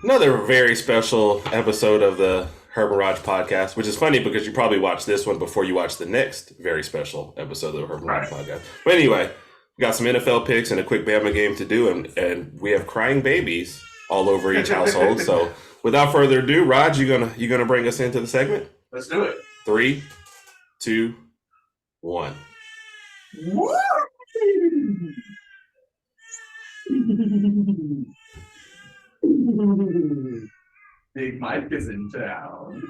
Another very special episode of the Herb and Raj podcast, which is funny because you probably watched this one before you watched the next very special episode of the Herb and Raj podcast. But anyway, we got some NFL picks and a quick Bama game to do, and we have crying babies all over each household. So without further ado, Raj, you gonna bring us into the segment? Let's do it. 3, 2, 1. Woo! Big Mike is in town.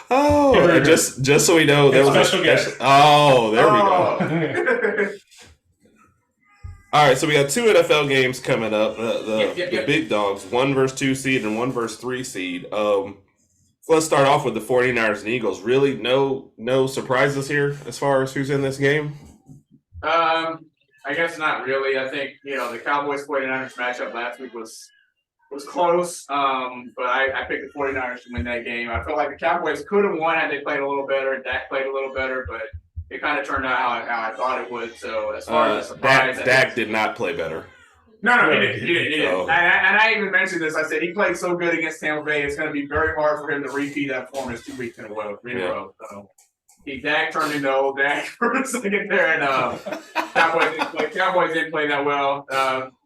Oh, and just so we know, there was a special guest. Oh, there we go. All right, so we got 2 NFL games coming up. The big dogs, 1 versus 2 seed and 1 versus 3 seed. Let's start off with the 49ers and Eagles. Really, no surprises here as far as who's in this game? I guess not really. I think, the Cowboys 49ers matchup last week was close. But I picked the 49ers to win that game. I felt like the Cowboys could have won had they played a little better. Dak played a little better, but it kind of turned out how I thought it would. So as far as the surprise, Dak did not play better. No, he didn't. Oh. And I even mentioned this. I said he played so good against Tampa Bay, it's going to be very hard for him to repeat that performance 2 weeks in a row. So Dak turned into old Dak for a second there, and Cowboys didn't play that well.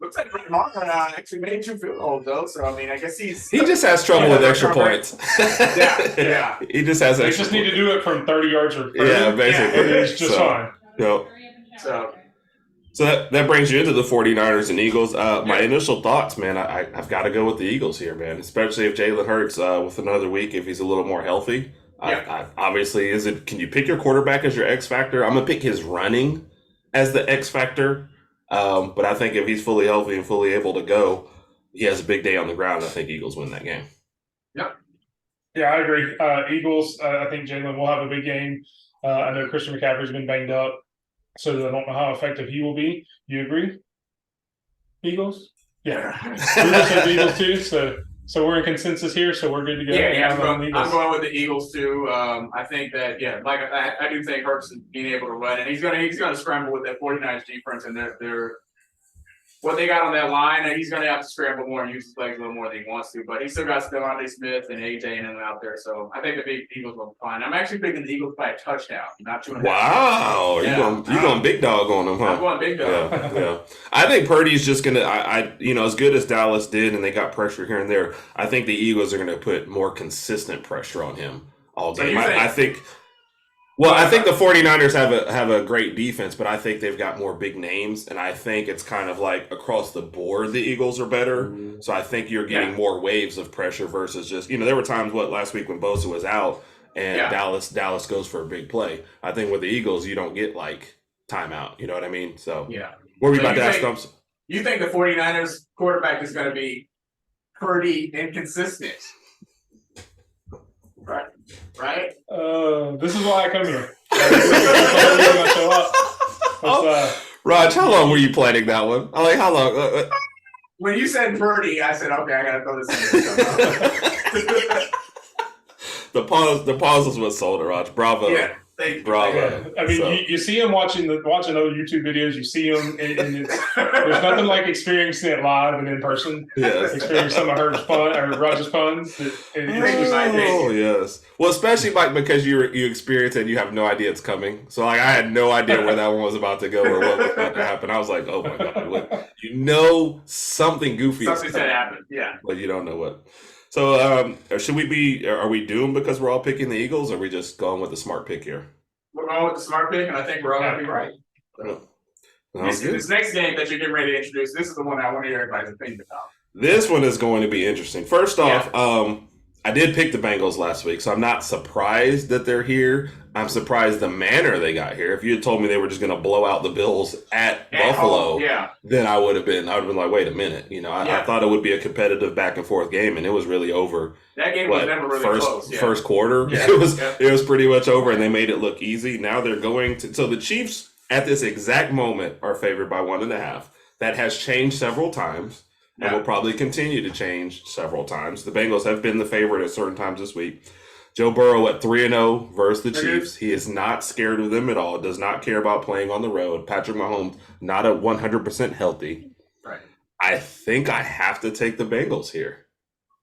Looks like Brett Maher actually made 2 field goals though. So I mean, I guess he just has trouble with extra points. Yeah. He just has. They just need to do it from 30 yards or further. Yeah, basically, and it's just fine. Yep. So that brings you into the 49ers and Eagles. My initial thoughts, man, I've got to go with the Eagles here, man, especially if Jalen Hurts with another week, if he's a little more healthy. Obviously, can you pick your quarterback as your X factor? I'm going to pick his running as the X factor. But I think if he's fully healthy and fully able to go, he has a big day on the ground. I think Eagles win that game. Yep. Yeah, I agree. Eagles, I think Jalen will have a big game. I know Christian McCaffrey's been banged up, so I don't know how effective he will be. You agree? Eagles? Yeah. Eagles have Eagles too, so we're in consensus here, so we're good to go. Yeah, I'm going with the Eagles too. I think that, I do think Hurts is being able to run, and he's gonna scramble with that 49ers defense, and they're what they got on that line, and he's gonna have to scramble more and use his legs a little more than he wants to. But he still got Devontae Smith and AJ and them out there, so I think the big Eagles will be fine. I'm actually picking the Eagles by a touchdown, not 2.5. Wow, you going big dog on them, huh? I'm going big dog. Yeah. I think Purdy's just gonna. As good as Dallas did, and they got pressure here and there. I think the Eagles are gonna put more consistent pressure on him all game. I think the 49ers have a great defense, but I think they've got more big names, and I think it's kind of like across the board the Eagles are better. Mm-hmm. So I think you're getting more waves of pressure versus just, there were times last week when Bosa was out and Dallas goes for a big play. I think with the Eagles you don't get like timeout, you know what I mean? So what were we about to ask Stumps? You think the 49ers quarterback is going to be pretty inconsistent? Right? This is why I come here. Raj, how long were you planning that one? How long? When you said Purdy, I said, okay, I got to throw this in. The pause is what sold it, Raj. Bravo. Yeah. Thank you. Bravo. I mean, you see him watching other YouTube videos. You see him, and there's nothing like experiencing it live and in person. Yes. Experience some of Herb's fun or Raj's puns. Yes. Well, especially Mike, because you experience it, and you have no idea it's coming. So I had no idea where that one was about to go or what was about to happen. I was like, oh my god, something goofy. Something's gonna happen. Yeah. But you don't know what. So, are we doomed because we're all picking the Eagles, or are we just going with the smart pick here? We're going with the smart pick, and I think we're all going to be right. So, this next game that you're getting ready to introduce, this is the one I want to hear everybody's opinion about. This one is going to be interesting. First off, I did pick the Bengals last week, so I'm not surprised that they're here. I'm surprised the manner they got here. If you had told me they were just going to blow out the Bills at Buffalo, then I would have been like, wait a minute. I thought it would be a competitive back and forth game, and it was really over. That game was never really close. First quarter, it was pretty much over, and they made it look easy. Now they're going to. So the Chiefs at this exact moment are favored by 1.5. That has changed several times. And will probably continue to change several times. The Bengals have been the favorite at certain times this week. Joe Burrow at 3-0 versus the Chiefs. He is not scared of them at all. Does not care about playing on the road. Patrick Mahomes not at 100% healthy. Right. I think I have to take the Bengals here.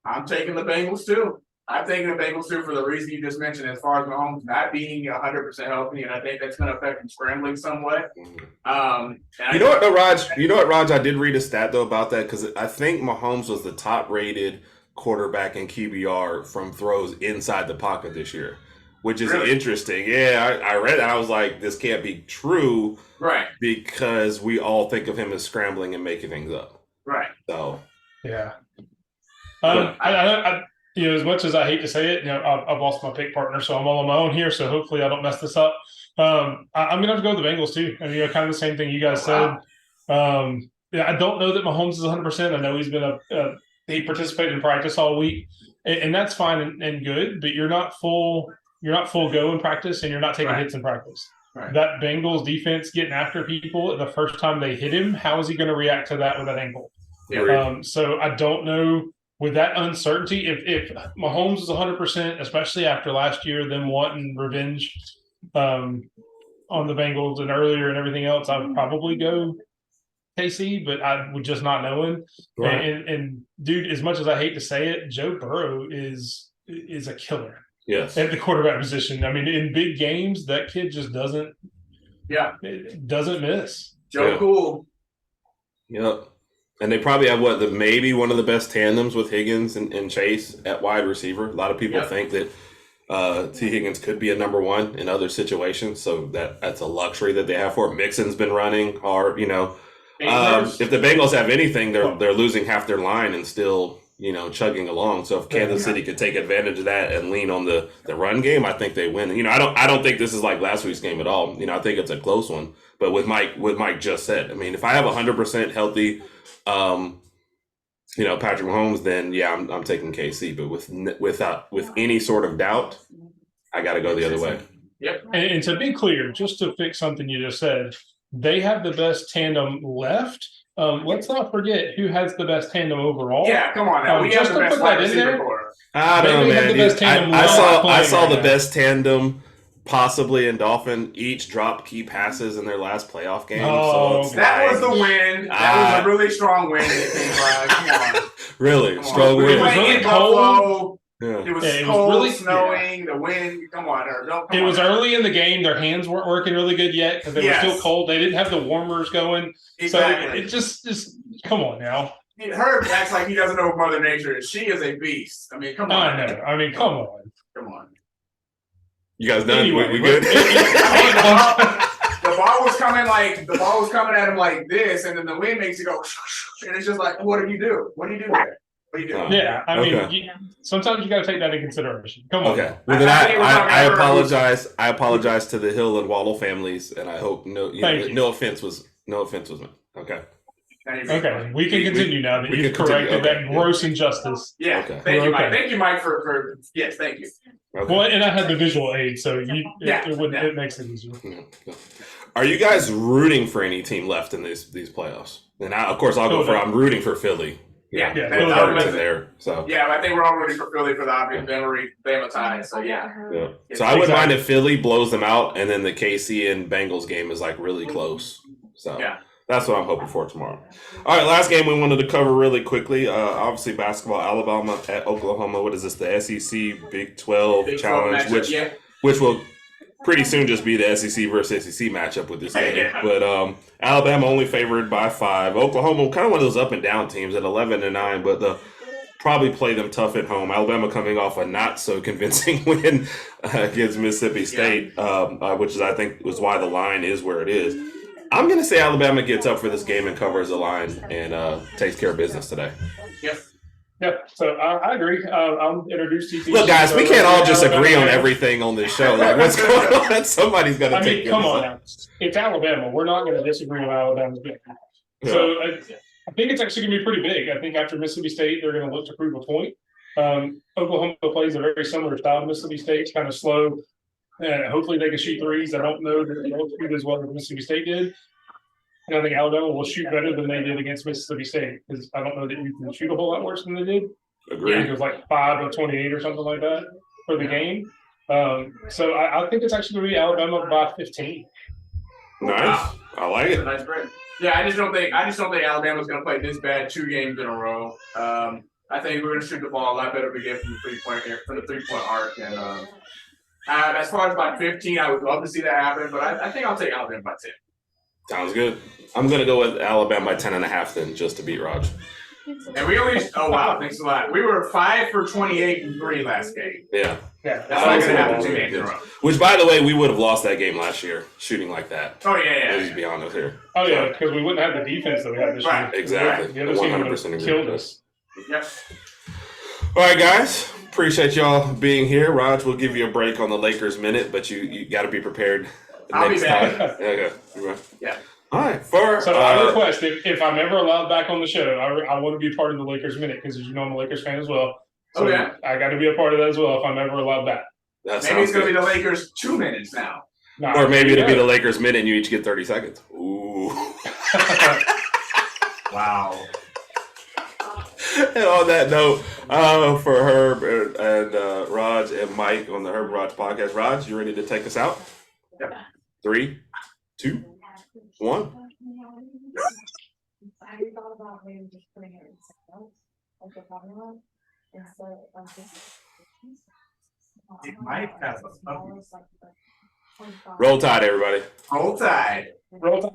I'm taking the Bengals too. I'm taking the Bengals too for the reason you just mentioned, as far as Mahomes not being 100% healthy, and I think that's going to affect him scrambling somewhat. You know what, though, Raj? You know what, Raj? I did read a stat though about that because I think Mahomes was the top-rated quarterback in QBR from throws inside the pocket this year, which is interesting. Yeah, I read that. I was like, this can't be true, right? Because we all think of him as scrambling and making things up, right? So, yeah. I as much as I hate to say it, I've lost my pick partner, so I'm all on my own here. So hopefully I don't mess this up. I'm gonna have to go with the Bengals too. I mean, kind of the same thing you guys said. I don't know that Mahomes is 100%. I know he's been he participated in practice all week, and that's fine and good. But you're not full go in practice, and you're not taking hits in practice. Right. That Bengals defense getting after people the first time they hit him, how is he going to react to that with that ankle? Yeah. So I don't know. With that uncertainty, if Mahomes is 100%, especially after last year, them wanting revenge on the Bengals and earlier and everything else, I would probably go KC, but I would just not knowing. Right. And dude, as much as I hate to say it, Joe Burrow is a killer. Yes. At the quarterback position. I mean, in big games, that kid just doesn't miss. Joe Cool. Yep. And they probably have maybe one of the best tandems with Higgins and Chase at wide receiver. A lot of people think that T. Higgins could be a number one in other situations, so that's a luxury that they have for him. Mixon's been running hard, If the Bengals have anything, they're losing half their line and still, chugging along. So if Kansas City could take advantage of that and lean on the run game, I think they win. I don't think this is like last week's game at all. I think it's a close one. But with Mike just said, I mean, if I have 100% healthy Patrick Mahomes, then I'm taking KC. But with any sort of doubt, I got to go the other way. Yep. And to be clear, just to fix something you just said, they have the best tandem left. Let's not forget who has the best tandem overall. Yeah, come on now. We have the best wide receiver core. I don't know, man. I saw the best tandem possibly in Dolphin each drop key passes in their last playoff game. That was the win. That was a really strong win. Come on. Really? Strong win. It was really cold. Yeah. It was cold, really snowing, the wind. Come on. It was early in the game. Their hands weren't working really good yet because they were still cold. They didn't have the warmers going. Exactly. So it just come on now. Herb acts like he doesn't know what Mother Nature is. She is a beast. I mean, come on. I know. I mean, come on. Come on. You guys done? Anyway, we good? The ball was coming at him like this, and then the wind makes it go, and it's just like, what do you do? What do you do there? What do you do? Yeah, I mean, sometimes you got to take that into consideration. Come on. Okay. Well, then I apologize. I apologize to the Hill and Waddle families, and I hope no offense was meant. Okay. Okay, we can continue now that you've corrected that gross injustice. Yeah, okay. Thank you, Mike. Thank you, Mike, for yes, thank you. Okay. Well, and I had the visual aid, so it makes it easier. Are you guys rooting for any team left in these playoffs? And of course, I'm rooting for Philly. Yeah. In there. So I think we're all rooting for Philly for the obvious Bama tie. So yeah. So I wouldn't mind if Philly blows them out, and then the KC and Bengals game is like really close. So that's what I'm hoping for tomorrow. All right, last game we wanted to cover really quickly. Obviously, basketball, Alabama at Oklahoma. What is this? The SEC Big 12 challenge, which will pretty soon just be the SEC versus SEC matchup with this game. But Alabama only favored by 5. Oklahoma, kind of one of those up and down teams at 11-9, but they'll probably play them tough at home. Alabama coming off a not so convincing win against Mississippi State, which is I think was why the line is where it is. I'm going to say Alabama gets up for this game and covers the line and takes care of business today. Yep. So I agree. I'll introduce you. Look, guys, we can't all just agree on everything on this show. Like, what's going on? Somebody's got to take it. Come on now. It's Alabama. We're not going to disagree with Alabama's big. Yeah. So I think it's actually going to be pretty big. I think after Mississippi State, they're going to look to prove a point. Oklahoma plays a very similar style to Mississippi State. It's kind of slow. Hopefully they can shoot threes. I don't know that they'll shoot as well as Mississippi State did. And I think Alabama will shoot better than they did against Mississippi State because I don't know that you can shoot a whole lot worse than they did. Agreed. It was like 5 of 28 or something like that for the game. So I think it's actually going to be Alabama by 15. Nice. I like it. Nice break. Yeah, I just don't think Alabama's going to play this bad 2 games in a row. I think we're going to shoot the ball a lot better if we get from the 3-point arc. And as far as by 15, I would love to see that happen, but I think I'll take Alabama by 10. Sounds good. I'm going to go with Alabama by 10.5 then, just to beat Raj. And we only – oh, wow, thanks a lot. We were 5 for 28 from 3 last game. Yeah. That's all going to happen 2 games in a row. Which, by the way, we would have lost that game last year, shooting like that. Oh, yeah. Let's be honest here. Oh, yeah, because we wouldn't have the defense that we had this year. Exactly. The other team would have killed us. Yep. All right, guys. Appreciate y'all being here. Raj, we'll give you a break on the Lakers minute, but you got to be prepared I'll next be back. time. Okay. Yeah. All right. So I request, if I'm ever allowed back on the show, I want to be part of the Lakers minute because, as you know, I'm a Lakers fan as well. So I got to be a part of that as well if I'm ever allowed back. Maybe it's going to be the Lakers 2 minutes now. Or maybe it'll be the Lakers minute and you each get 30 seconds. Ooh. Wow. And on that note, for Herb and Raj and Mike on the Herb and Raj podcast, Raj, you ready to take us out? Yep. 3, 2, 1. Have you thought about maybe just putting it in semblance, like the formula, instead of It might have Roll Tide, everybody. Roll Tide. Roll Tide.